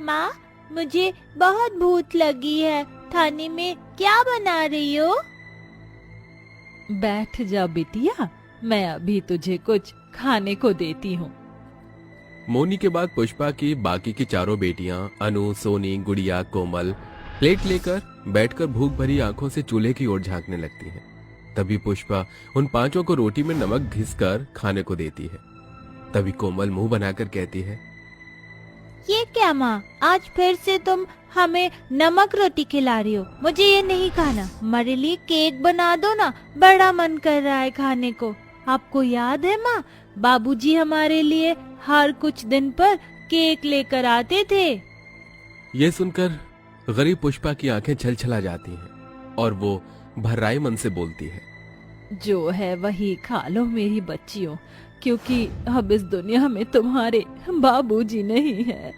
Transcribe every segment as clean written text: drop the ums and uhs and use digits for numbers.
माँ, मुझे बहुत भूख लगी है। खाने में क्या बना रही हो? बैठ जा बिटिया, मैं अभी तुझे कुछ खाने को देती हूँ। मोनी के बाद पुष्पा की बाकी की चारों बेटियां अनु, सोनी, गुड़िया, कोमल प्लेट लेकर बैठकर भूख भरी आंखों से चूल्हे की ओर झांकने लगती हैं। तभी पुष्पा उन पांचों को रोटी में नमक घिसकर खाने को देती है। तभी कोमल मुंह बनाकर कहती है, ये क्या माँ, आज फिर से तुम हमें नमक रोटी खिला रही हो? मुझे ये नहीं खाना। हमारे लिए केक बना दो ना, बड़ा मन कर रहा है खाने को। आपको याद है माँ, बाबूजी हमारे लिए हर कुछ दिन पर केक लेकर आते थे। ये सुनकर गरीब पुष्पा की आंखें छलछला जाती हैं और वो भर्राए मन से बोलती है, जो है वही खा लो मेरी बच्चियों, क्योंकि अब इस दुनिया में तुम्हारे बाबूजी नहीं है।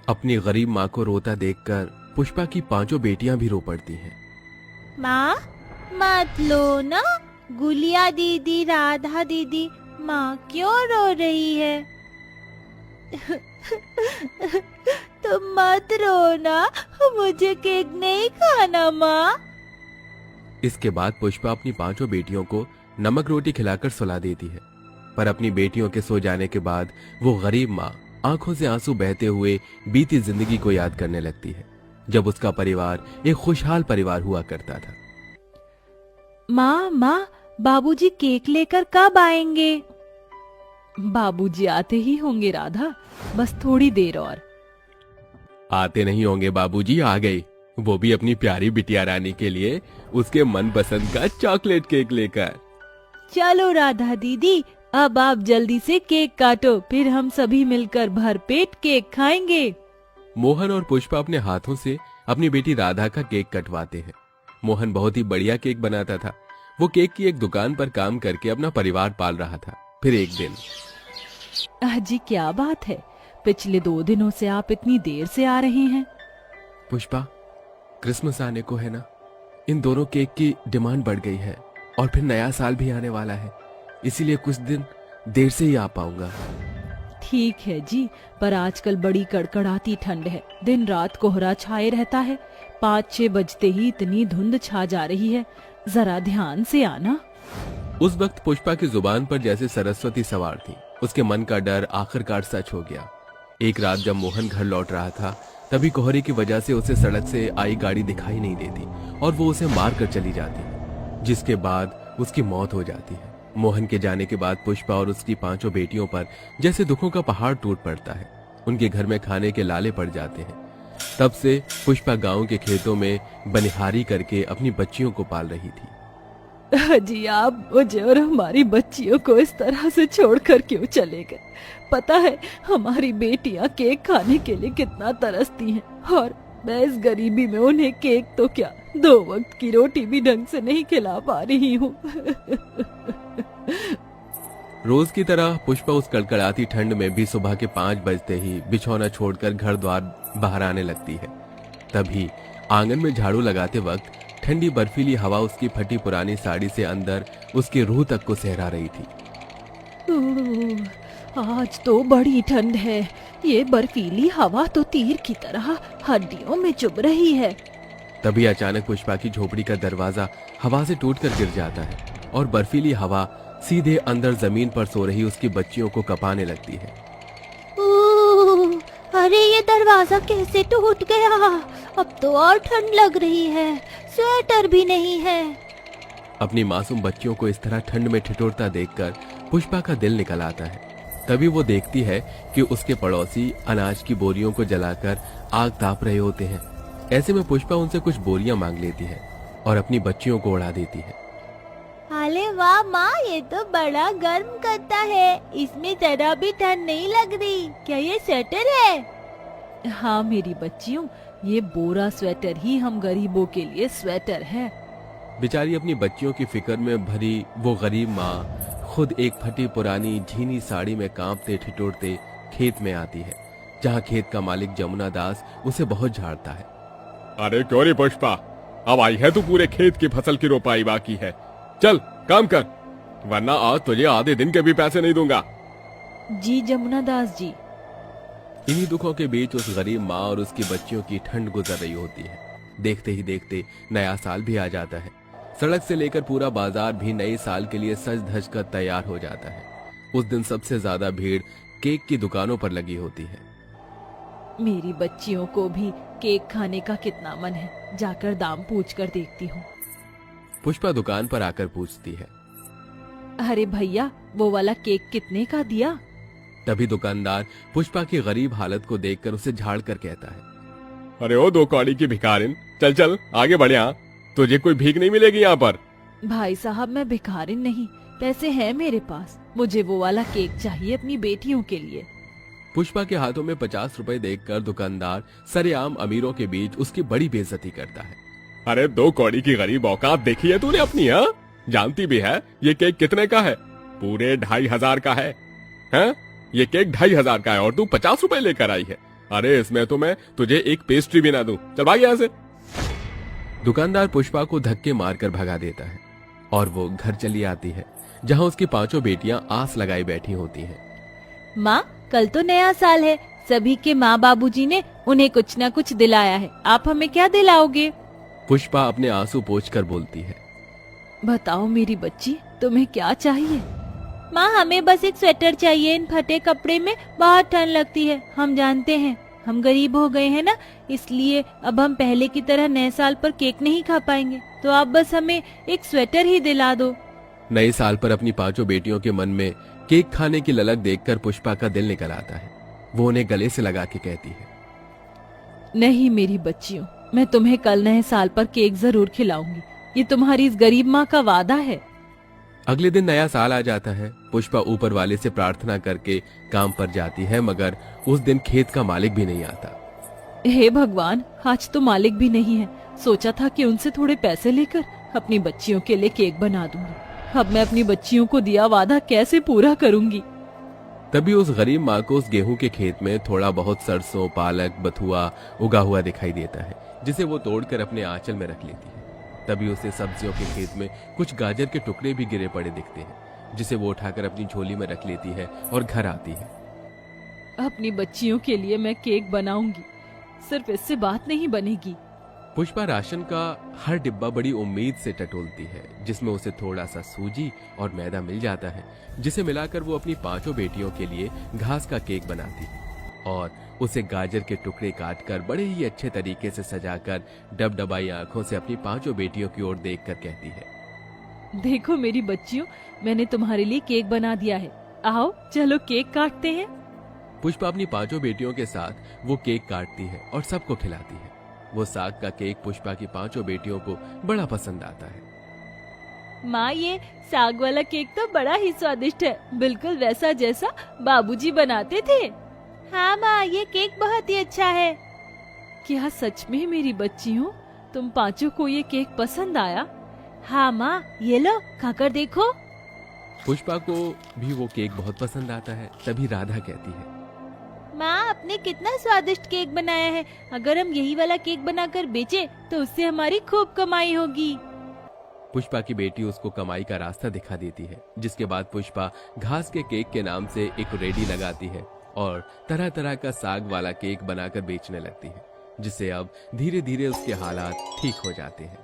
अपनी गरीब माँ को रोता देखकर पुष्पा की पांचों बेटियां भी रो पड़ती हैं। माँ, मत लो ना। गुलिया दीदी, राधा दीदी, माँ क्यों रो रही है? तुम मत रो ना, मुझे केक नहीं खाना माँ। इसके बाद पुष्पा अपनी पांचों बेटियों को नमक रोटी खिलाकर सुला देती है। पर अपनी बेटियों के सो जाने के बाद वो गरीब माँ आंखों से आंसू बहते हुए बीती जिंदगी को याद करने लगती है, जब उसका परिवार एक खुशहाल परिवार हुआ करता था। माँ, बाबूजी केक लेकर कब आएंगे? बाबूजी आते ही होंगे राधा, बस थोड़ी देर और। आते नहीं होंगे बाबूजी, आ गए, वो भी अपनी प्यारी बिटिया रानी के लिए उसके मनपसंद का चॉकलेट केक लेकर। चलो राधा दीदी, अब आप जल्दी से केक काटो, फिर हम सभी मिलकर भरपेट केक खाएंगे। मोहन और पुष्पा अपने हाथों से अपनी बेटी राधा का केक कटवाते हैं। मोहन बहुत ही बढ़िया केक बनाता था। वो केक की एक दुकान पर काम करके अपना परिवार पाल रहा था। फिर एक दिन, जी क्या बात है, पिछले 2 दिनों से आप इतनी देर से आ रहे हैं। पुष्पा, क्रिसमस आने को है ना, इन दोनों केक की डिमांड बढ़ गई है और फिर नया साल भी आने वाला है, इसीलिए कुछ दिन देर से ही आ पाऊंगा। ठीक है जी, पर आजकल बड़ी कड़कड़ाती ठंड है, दिन रात कोहरा छाए रहता है। 5-6 बजते ही इतनी धुंध छा जा रही है, जरा ध्यान से आना। उस वक्त पुष्पा की जुबान पर जैसे सरस्वती सवार थी। उसके मन का डर आखिरकार सच हो गया। एक रात जब मोहन घर लौट रहा था, तभी कोहरे की वजह से उसे सड़क से आई गाड़ी दिखाई नहीं देती और वो उसे मार कर चली जाती है, जिसके बाद उसकी मौत हो जाती है। मोहन के जाने के बाद पुष्पा और उसकी पांचों बेटियों पर जैसे दुखों का पहाड़ टूट पड़ता है। उनके घर में खाने के लाले पड़ जाते हैं। तब से पुष्पा गांव के खेतों में बनिहारी करके अपनी बच्चियों को पाल रही थी। जी आप मुझे और हमारी बच्चियों को इस तरह से छोड़कर क्यों चले गए? पता है हमारी बेटियां केक खाने के लिए कितना तरसती हैं, और मैं इस गरीबी में उन्हें केक तो क्या 2 वक्त की रोटी भी ढंग से नहीं खिला पा रही हूँ। रोज की तरह पुष्पा उस कड़कड़ाती ठंड में भी सुबह के 5 बजते ही बिछौना छोड़कर घर द्वार बाहर आने लगती है। तभी आंगन में झाड़ू लगाते वक्त ठंडी बर्फीली हवा उसकी फटी पुरानी साड़ी से अंदर उसकी रूह तक को सहरा रही थी। आज तो बड़ी ठंड है, ये बर्फीली हवा तो तीर की तरह हड्डियों में चुभ रही है। तभी अचानक पुष्पा की झोपड़ी का दरवाजा हवा से टूटकर गिर जाता है और बर्फीली हवा सीधे अंदर जमीन पर सो रही उसकी बच्चियों को कपाने लगती है। अरे ये दरवाजा कैसे टूट गया? अब तो और ठंड लग रही है, स्वेटर भी नहीं है। अपनी मासूम बच्चियों को इस तरह ठंड में ठिठुरता देखकर पुष्पा का दिल निकल आता है। तभी वो देखती है कि उसके पड़ोसी अनाज की बोरियों को जलाकर आग ताप रहे होते हैं। ऐसे में पुष्पा उनसे कुछ बोरियां मांग लेती है और अपनी बच्चियों को उड़ा देती है। अरे वाह माँ, ये तो बड़ा गर्म करता है, इसमें जरा भी ठंड नहीं लग रही। क्या ये स्वेटर है? हाँ मेरी बच्चियों, ये बोरा स्वेटर ही हम गरीबों के लिए स्वेटर है। बेचारी अपनी बच्चियों की फिक्र में भरी वो गरीब माँ खुद एक फटी पुरानी झीनी साड़ी में कांपते ठिठुरते खेत में आती है, जहाँ खेत का मालिक जमुना दास उसे बहुत झाड़ता है। अरे क्यों रे पुष्पा, अब आई है तो पूरे खेत की फसल की रोपाई बाकी है, चल काम कर, वरना आज तुझे आधे दिन के भी पैसे नहीं दूंगा। जी जमुना दास जी, इन्हीं दुखों के बीच उस गरीब माँ और उसकी बच्चियों की ठंड गुजर रही होती है। देखते ही देखते नया साल भी आ जाता है। सड़क से लेकर पूरा बाजार भी नए साल के लिए सज धज कर तैयार हो जाता है। उस दिन सबसे ज्यादा भीड़ केक की दुकानों पर लगी होती है। मेरी बच्चियों को भी केक खाने का कितना मन है, जाकर दाम पूछ कर देखती हूँ। पुष्पा दुकान पर आकर पूछती है। अरे भैया, वो वाला केक कितने का दिया? तभी दुकानदार पुष्पा की गरीब हालत को देखकर उसे झाड़ कर कहता है, अरे ओ 2 कौड़ी की भिखारिन, चल चल आगे बढ़ यहाँ, तुझे कोई भीख नहीं मिलेगी यहाँ पर। भाई साहब, मैं भिखारिन नहीं, पैसे हैं मेरे पास। मुझे वो वाला केक चाहिए अपनी बेटियों के लिए। पुष्पा के हाथों में 50 रुपए देखकर दुकानदार सरेआम अमीरों के बीच उसकी बड़ी बेइज्जती करता है। अरे 2 कौड़ी की गरीब औकात देखी है तूने अपनी? हाँ, जानती भी है ये केक कितने का है? पूरे 2500 का है। हैं? ये केक 2500 का है और तू 50 रुपए लेकर आई है। अरे इसमें तो मैं तुझे एक पेस्ट्री भी ना दूं। चल भाग यहाँ से। दुकानदार पुष्पा को धक्के मारकर भगा देता है और वो घर चली आती है, जहाँ उसकी 5 बेटियां आस लगाई बैठी होती हैं। माँ, कल तो नया साल है, सभी के माँ बाबूजी ने उन्हें कुछ न कुछ दिलाया है, आप हमें क्या दिलाओगे? पुष्पा अपने आंसू पोंछकर बोलती है। बताओ मेरी बच्ची, तुम्हें क्या चाहिए? माँ, हमें बस एक स्वेटर चाहिए, इन फटे कपड़े में बहुत ठंड लगती है। हम जानते हैं हम गरीब हो गए हैं ना, इसलिए अब हम पहले की तरह नए साल पर केक नहीं खा पाएंगे, तो आप बस हमें एक स्वेटर ही दिला दो। नए साल पर अपनी 5 बेटियों के मन में केक खाने की ललक देखकर पुष्पा का दिल निकल आता है। वो उन्हें गले से लगा के कहती है, नहीं मेरी बच्चियों, मैं तुम्हें कल नए साल पर केक जरूर खिलाऊंगी। ये तुम्हारी इस गरीब माँ का वादा है। अगले दिन नया साल आ जाता है। पुष्पा ऊपर वाले से प्रार्थना करके काम पर जाती है, मगर उस दिन खेत का मालिक भी नहीं आता। हे भगवान, आज तो मालिक भी नहीं है। सोचा था कि उनसे थोड़े पैसे लेकर अपनी बच्चियों के लिए केक बना दूंगी। अब मैं अपनी बच्चियों को दिया वादा कैसे पूरा करूंगी? तभी उस गरीब माँ को उस गेहूं के खेत में थोड़ा बहुत सरसों, पालक, बथुआ उगा हुआ दिखाई देता है, जिसे वो तोड़कर अपने आंचल में रख लेती है। तभी उसे सब्जियों के खेत में कुछ गाजर के टुकड़े भी गिरे पड़े दिखते हैं, जिसे वो उठाकर अपनी झोली में रख लेती है और घर आती है। अपनी बच्चियों के लिए मैं केक बनाऊंगी, सिर्फ इससे बात नहीं बनेगी। पुष्पा राशन का हर डिब्बा बड़ी उम्मीद से टटोलती है, जिसमें उसे थोड़ा सा सूजी और मैदा मिल जाता है, जिसे मिलाकर वो अपनी 5 बेटियों के लिए घास का केक बनाती है और उसे गाजर के टुकड़े काटकर बड़े ही अच्छे तरीके से सजाकर डबडबाई आंखों से अपनी 5 बेटियों की ओर देखकर कहती है, देखो मेरी बच्चियों, मैंने तुम्हारे लिए केक बना दिया है। आओ चलो केक काटते हैं। पुष्पा अपनी 5 बेटियों के साथ वो केक काटती है और सबको खिलाती है। वो साग का केक पुष्पा की 5 बेटियों को बड़ा पसंद आता है। माँ, ये साग वाला केक तो बड़ा ही स्वादिष्ट है, बिल्कुल वैसा जैसा बाबूजी बनाते थे। हाँ माँ, ये केक बहुत ही अच्छा है। क्या सच में मेरी बच्चियों, तुम 5 को ये केक पसंद आया? हाँ माँ, ये लो खाकर देखो। पुष्पा को भी वो केक बहुत पसंद आता है। तभी राधा कहती है, माँ, आपने कितना स्वादिष्ट केक बनाया है। अगर हम यही वाला केक बनाकर बेचे तो उससे हमारी खूब कमाई होगी। पुष्पा की बेटी उसको कमाई का रास्ता दिखा देती है, जिसके बाद पुष्पा घास के केक के नाम से एक रेडी लगाती है और तरह तरह का साग वाला केक बनाकर बेचने लगती है, जिससे अब धीरे धीरे उसके हालात ठीक हो जाते हैं।